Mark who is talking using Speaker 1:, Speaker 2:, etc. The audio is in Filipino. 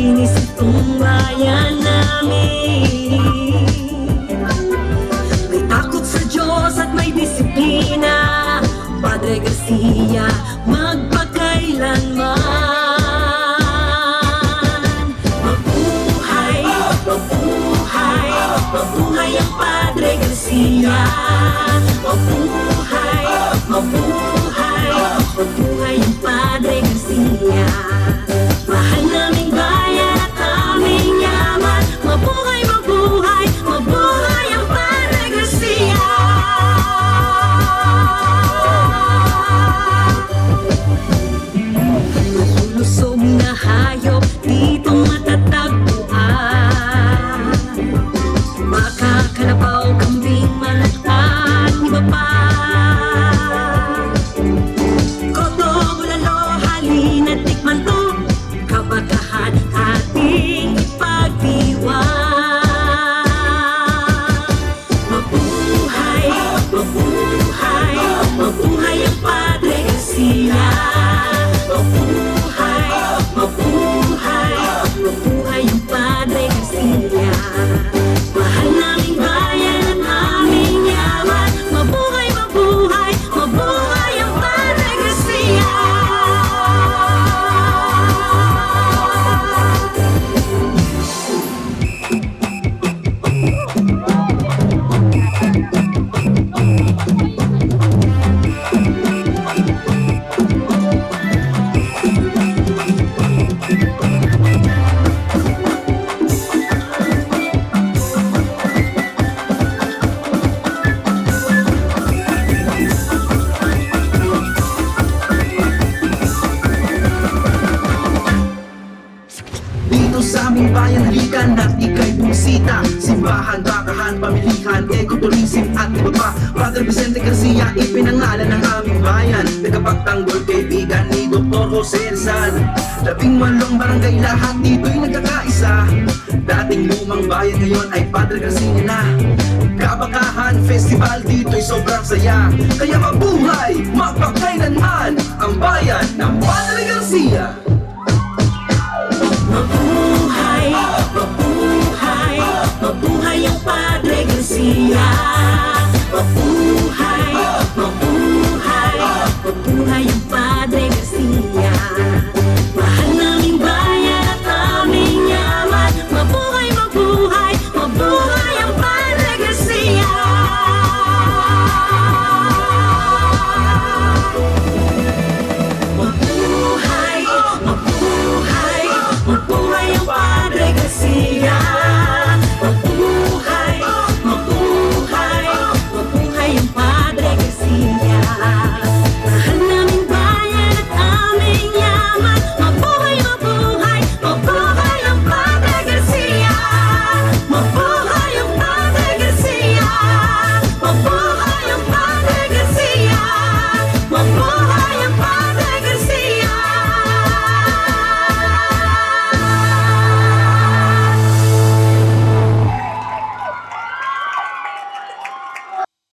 Speaker 1: malinis itong bayan namin. May takot sa Diyos at may disiplina, Padre Garcia magpakailanman. Mabuhay, mabuhay, mabuhay ang Padre Garcia. Mabuhay, mabuhay, mabuhay ang Padre Garcia. Mahal naming bayan at aming yaman, mabuhay, mabuhay, mabuhay ang Padre Garcia. Lulusog na hayop dito matatagpuan, makakalabaw, kambing, manok at iba pa. Koto, bulalo, halina, tikman to, kabagahan ating ipagdiwang. Mabuhay, mabuhay, mabuhay ang Padre Garcia. Mabuhay, mabuhay, mabuhay ang Padre Garcia. Mahal naming bayan at aming yaman, mabuhay, mabuhay, mabuhay ang Padre Garcia.
Speaker 2: Dito sa aming bayan, halikan at ika'y bumisita. Simbahan, bakahan, pamilihan, ecotourism at iba pa. Padre Vicente Garcia, ipinangalan ng aming bayan. Nagkapagtanggol, kaibigan ni Dr. Jose Rizal. 18 barangay, lahat dito'y nagkakaisa. Dating lumang bayan, ngayon ay Padre Garcia na. Kabakahan Festival, dito'y sobrang saya. Kaya mabuhay, magpakailanman ang bayan ng Padre Garcia.